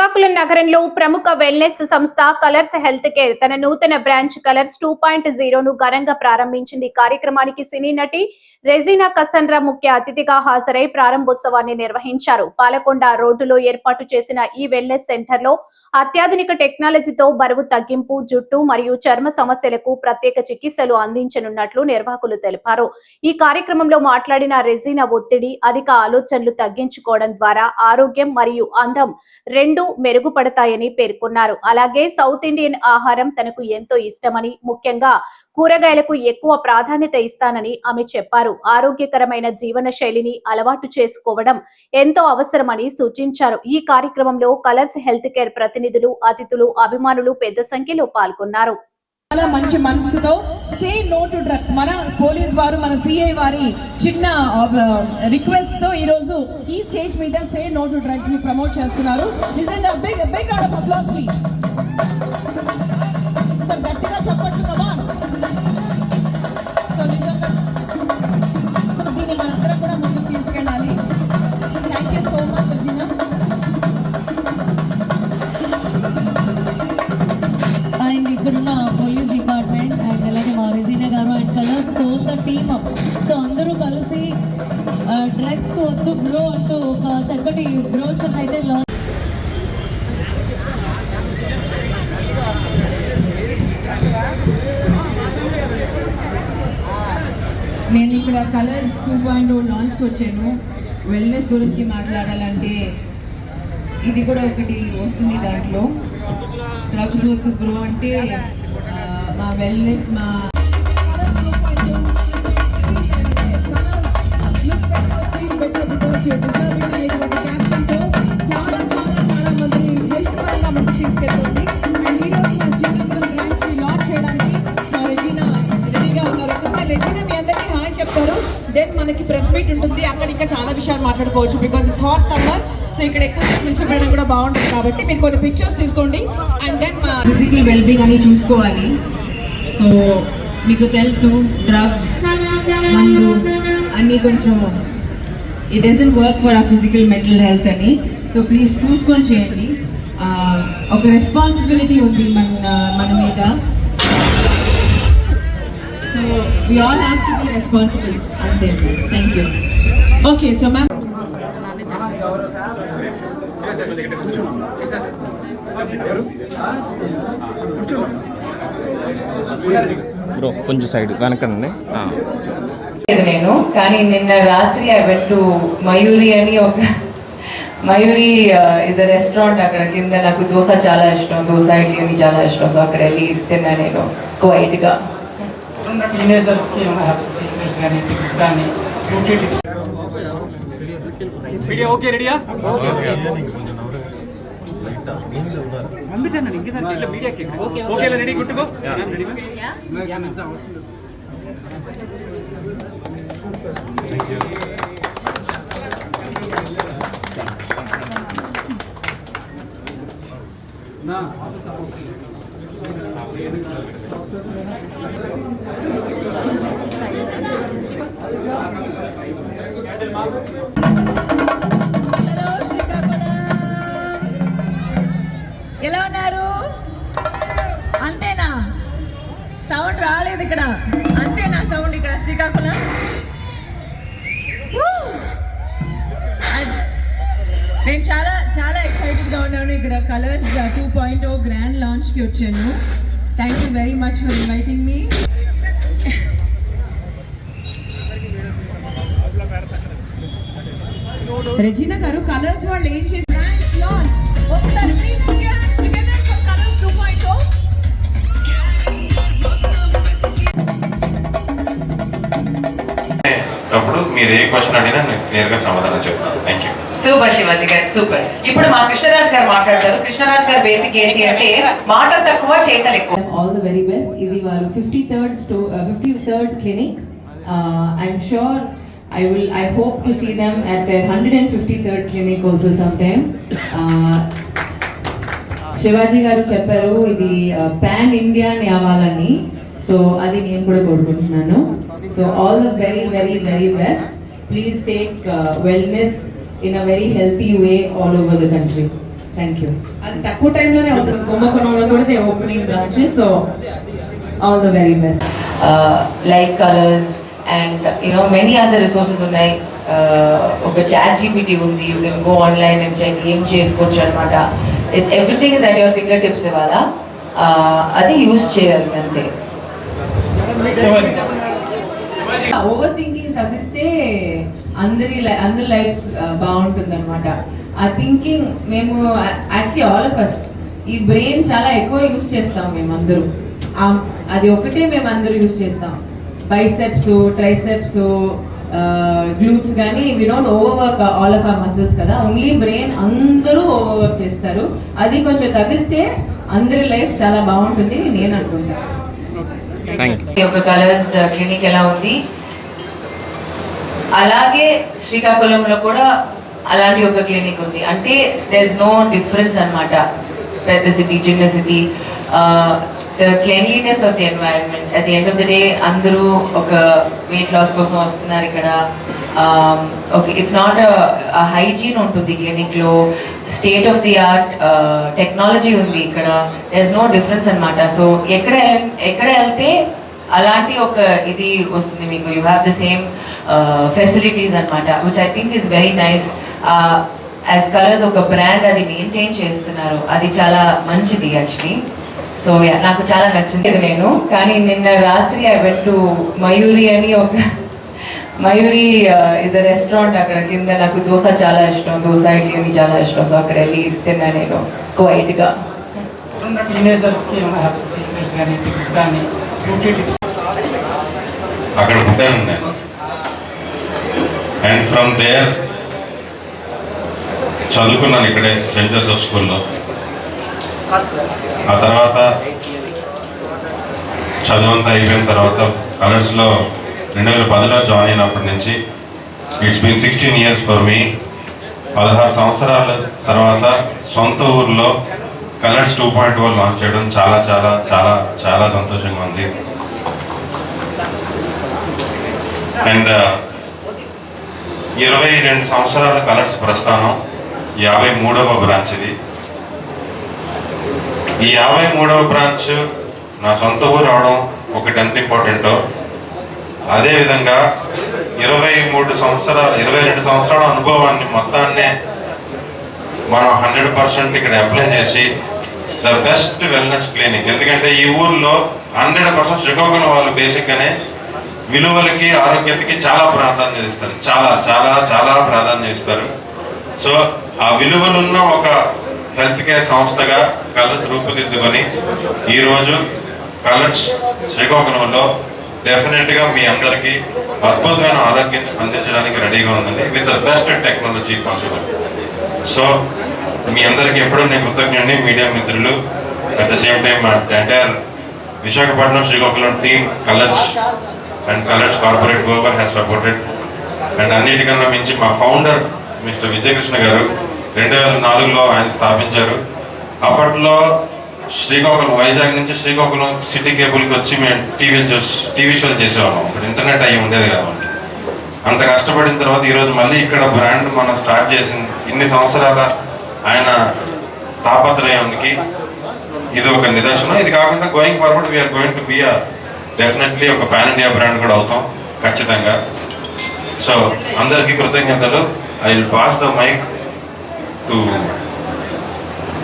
శ్రీకాకుళం నగరంలో ప్రముఖ వెల్నెస్ సంస్థ కలర్స్ హెల్త్ కేర్ తన నూతన బ్రాంచ్ కలర్స్ 2.0 ను ఘనంగా ప్రారంభించింది. కార్యక్రమానికి సినీ నటి రెజీనా కసండ్రా ముఖ్య అతిథిగా హాజరై ప్రారంభోత్సవాన్ని నిర్వహించారు. పాలకొండ రోడ్డులో ఏర్పాటు చేసిన ఈ వెల్నెస్ సెంటర్ లో అత్యాధునిక టెక్నాలజీతో బరువు తగ్గింపు, జుట్టు మరియు చర్మ సమస్యలకు ప్రత్యేక చికిత్సలు అందించనున్నట్లు నిర్వాహకులు తెలిపారు. ఈ కార్యక్రమంలో మాట్లాడిన రెజీనా ఒత్తిడి, అధిక ఆలోచనలు తగ్గించుకోవడం ద్వారా ఆరోగ్యం మరియు అందం రెండు మెరుగుపడతాయని పేర్కొన్నారు. అలాగే సౌత్ ఇండియన్ ఆహారం తనకు ఎంతో ఇష్టమని, ముఖ్యంగా కూరగాయలకు ఎక్కువ ప్రాధాన్యత ఇస్తానని ఆమె చెప్పారు. ఆరోగ్యకరమైన జీవన శైలిని అలవాటు చేసుకోవడం ఎంతో అవసరమని సూచించారు. ఈ కార్యక్రమంలో కలర్స్ హెల్త్ కేర్ ప్రతినిధులు, అతిథులు, అభిమానులు పెద్ద సంఖ్యలో పాల్గొన్నారు. చాలా మంచి మనసుతో సే నో టు డ్రగ్స్ మన పోలీస్ వారు, మన సిఐ వారి చిన్న రిక్వెస్ట్ తో ఈ రోజు ఈ స్టేజ్ మీద సే నో టు డ్రగ్స్ ని ప్రమోట్ చేస్తున్నారు. నిజంగా big round of applause please. So గట్టిగా చప్పట్లు, కమ్ ఆన్. సో నిజంగా సో దీన్ని మనందరం కూడా ముందుకు తీసుకెళ్ళాలి. Thank you so much Regina. And ఇక్కడున్న పోలీస్ డిపార్ట్మెంట్ అండ్ అలాగే మా రెజీనా గారు and Colors whole the team up. So అందరూ కలిసి డ్రగ్స్ వద్దు బ్రో అంటూ ఒక చక్కటి బ్రోచర్ అయితే నేను ఇక్కడ కలర్స్ 2.0 లాంచ్కి వచ్చాను. వెల్నెస్ గురించి మాట్లాడాలంటే ఇది కూడా ఒకటి వస్తుంది దాంట్లో. డ్రగ్స్ వద్దు బ్రో అంటే మా వెల్నెస్, మా చెప్తారు. దెన్ మనకి ప్రెస్ మీట్ ఉంటుంది, అక్కడ ఇంకా చాలా విషయాలు మాట్లాడుకోవచ్చు. Because it's hot summer, so ఇక్కడ ఎక్కువ నిల్చోబెట్టడం కూడా బాగుంటుంది. కాబట్టి మీరు కొన్ని పిక్చర్స్ తీసుకోండి. అండ్ దెన్ మా ఫిజికల్ వెల్బీయింగ్ అని చూసుకోవాలి. సో మీకు తెలుసు డ్రగ్స్, మందు అన్నీ కొంచెం ఇట్ డజంట్ వర్క్ ఫర్ ఆ ఫిజికల్ మెంటల్ హెల్త్ అని. సో ప్లీజ్ చూసుకొని చేయండి. ఒక రెస్పాన్సిబిలిటీ ఉంది మన మీద. So we all have to be responsible అంతే. Thank you. Okay so ma'am bro కొంచెం సైడ్ వెనకండి. నేను కానీ నిన్న రాత్రి ఐ వెంట్ టు మయూరి అని ఒక మయూరి ఇస్ అ రెస్టారెంట్. అక్కడ కింద నాకు దోశ చాలా ఇష్టం, దోశ ఇడ్లీ అని చాలా ఇష్టం. సో అక్కడ వెళ్ళి తిన్నా నేను క్వైట్గా. టీనేజర్స్కి ఏమైనా హెల్త్ సీక్రెట్స్ కానీ టిప్స్ కానీ బ్యూటీ టిప్స్. వీడియో ఓకే రెడీయా? అందుకన్నా ఇంకేదంటే మీడియాకి ఓకే రెడీ గుట్టుకో. ఎలా ఉన్నారు? అంతేనా? సౌండ్ రాలేదు ఇక్కడ. అంతేనా సౌండ్ ఇక్కడ శ్రీకాకుళం? నేను చాలా చాలా ఎక్సైటెడ్గా ఉన్నాను. ఇక్కడ కలర్స్ 2.0 గ్రాండ్ లాంచ్కి వచ్చాను. Thank you very much for inviting మీ. రెజీనా గారు, కలర్స్ వాళ్ళు ఏం చేశారు? అప్పుడు మీరు ఏ క్వశ్చన్ అడిగినా నేను క్లియర్గా సమాధానం చెప్తాను. Thank you. సూపర్ శివాజీ గారు, సూపర్. ఇప్పుడు మా కృష్ణరాజ్ గారు మాట్లాడతారు. కృష్ణరాజ్ గారు బేసిక్ ఏంటి అంటే మాటలు తక్కువ చేతలు ఎక్కువ. All the very best. ఇది వాళ్ళు 53rd clinic. I'm sure I hope to see them at their 153rd clinic also sometime. Shivaji గారు చెప్పారు ఇది పాన్ ఇండియా అని అవ్వాలని. సో అది నేను కూడా కోరుకుంటున్నాను. So all the very very very best. Please take wellness in a very healthy way all over the country. Thank you. అది తక్కువ టైంలోనే అవుతుంది. కుంభకోణంలో కూడా they opening branches, so all the very best. Like Colors and many other resources ఉన్నాయి. ఒక ChatGPT ఉంది, you can go online and check ఏం చేసుకోవచ్చు అనమాట. Everything is at your fingertips ఇవాళ. అది యూజ్ చేయాలి అంతే. ఓవర్ థింకింగ్ తగ్గిస్తే అందరి లైఫ్ బాగుంటుంది అనమాట. ఆ థింకింగ్ మేము యాక్చువల్లీ ఆల్ ఆఫ్ అస్ ఈ బ్రెయిన్ చాలా ఎక్కువ యూజ్ చేస్తాం మేమందరూ. అది ఒకటే మేము అందరూ యూజ్ చేస్తాం. బైసెప్స్, ట్రైసెప్స్, గ్లూట్స్ కానీ we don't over work all of our muscles కదా. ఓన్లీ బ్రెయిన్ అందరూ ఓవర్ వర్క్ చేస్తారు. అది కొంచెం తగ్గిస్తే అందరి లైఫ్ చాలా బాగుంటుంది నేను అనుకుంటాను. ఒక కలర్స్ క్లినిక్ ఎలా ఉంది, అలాగే శ్రీకాకుళంలో కూడా అలాంటి ఒక క్లినిక్ ఉంది. అంటే దేర్ ఇస్ నో డిఫరెన్స్ అనమాట. పెద్ద సిటీ, చిన్న city, the cleanliness of the environment. At the end of the day అందరూ ఒక వెయిట్ లాస్ కోసం వస్తున్నారు ఇక్కడ. ఓకే, ఇట్స్ నాట్ హైజీన్ ఉంటుంది క్లినిక్లో. State of the art technology ఉంది ఇక్కడ. దేర్ ఇస్ నో డిఫరెన్స్ అనమాట. సో ఎక్కడ వెళ్తే అలాంటి ఒక ఇది వస్తుంది మీకు. You have the same facilities అనమాట, which I think is very nice. As Colors ఒక బ్రాండ్ అది మెయింటైన్ చేస్తున్నారు, అది చాలా మంచిది యాక్చువల్లీ. సో నాకు చాలా నచ్చింది. నేను కానీ నిన్న రాత్రి ఐ వెంట్ టు మయూరి అని ఒక మయూరి ఇస్ అ రెస్టారెంట్. అక్కడ కింద నాకు దోశ చాలా ఇష్టం, దోశ ఇడ్లీ అని చాలా ఇష్టం. సో అక్కడ వెళ్ళి తిన్నా నేను క్వైట్గా. టీనేజర్స్కి ఏమైనా హ్యాపీ సీక్రెట్స్ కానీ టిప్స్ కానీ బ్యూటీ టిప్స్? అక్కడ పుట్టాను నేను. అండ్ ఫ్రమ్ దేర్ చదువుకున్నాను ఇక్కడే సెయింట్ జోసెఫ్ స్కూల్లో. ఆ తర్వాత చదువంతా అయిపోయిన తర్వాత కలర్స్లో 2010లో జాయిన్ అయినప్పటి నుంచి it's been 16 years for me. 16 సంవత్సరాల తర్వాత సొంత ఊర్లో కలర్స్ 2.0 లాంచ్ చేయడం చాలా చాలా చాలా చాలా సంతోషంగా ఉంది. అండ్ 22 సంవత్సరాల కలర్స్ ప్రస్థానం, 53వ బ్రాంచ్ ఇది. ఈ 53వ బ్రాంచ్ నా సొంత ఊరు అవడం ఒకటి ఎంత ఇంపార్టెంటో, అదేవిధంగా 22 సంవత్సరాల అనుభవాన్ని మొత్తాన్నే మనం 100% ఇక్కడ అప్లై చేసి ద బెస్ట్ వెల్నెస్ క్లినిక్. ఎందుకంటే ఈ ఊర్లో 100% శ్రీకాకుళం వాళ్ళు బేసిక్గానే విలువలకి, ఆరోగ్యతకి చాలా ప్రాధాన్యత ఇస్తారు. చాలా చాలా చాలా ప్రాధాన్యత ఇస్తారు. సో ఆ విలువలున్న ఒక హెల్త్ కేర్ సంస్థగా కలర్స్ రూపుదిద్దుకొని ఈరోజు కలర్స్ శ్రీకాకుళంలో డెఫినెట్గా మీ అందరికీ అద్భుతమైన ఆరోగ్యం అందించడానికి రెడీగా ఉందండి, with the best technology possible. So మీ అందరికీ ఎప్పుడూ నేను కృతజ్ఞుడిని, మీడియా మిత్రులు. At the same time entire Visakhapatnam Srikakulam team, Colors and Colors corporate governance has supported. And అన్నిటికన్నా మించి మా ఫౌండర్ మిస్టర్ విజయకృష్ణ గారు 2004లో ఆయన స్థాపించారు. అప్పట్లో శ్రీకాకుళం, వైజాగ్ నుంచి శ్రీకాకుళం సిటీ కేబుల్కి వచ్చి మేము టీవీ షోలు చేసేవాళ్ళం. ఇప్పుడు ఇంటర్నెట్ అయ్యి ఉండేది కదా మనకి. అంత కష్టపడిన తర్వాత ఈరోజు మళ్ళీ ఇక్కడ బ్రాండ్ మనం స్టార్ట్ చేసింది. ఇన్ని సంవత్సరాల ఆయన తాపత్రయానికి ఇది ఒక నిదర్శనం. ఇది కాకుండా going forward we're going to be definitely ఒక పాన్ ఇండియా బ్రాండ్ కూడా అవుతాం ఖచ్చితంగా. సో అందరికీ కృతజ్ఞతలు. I will pass the mic to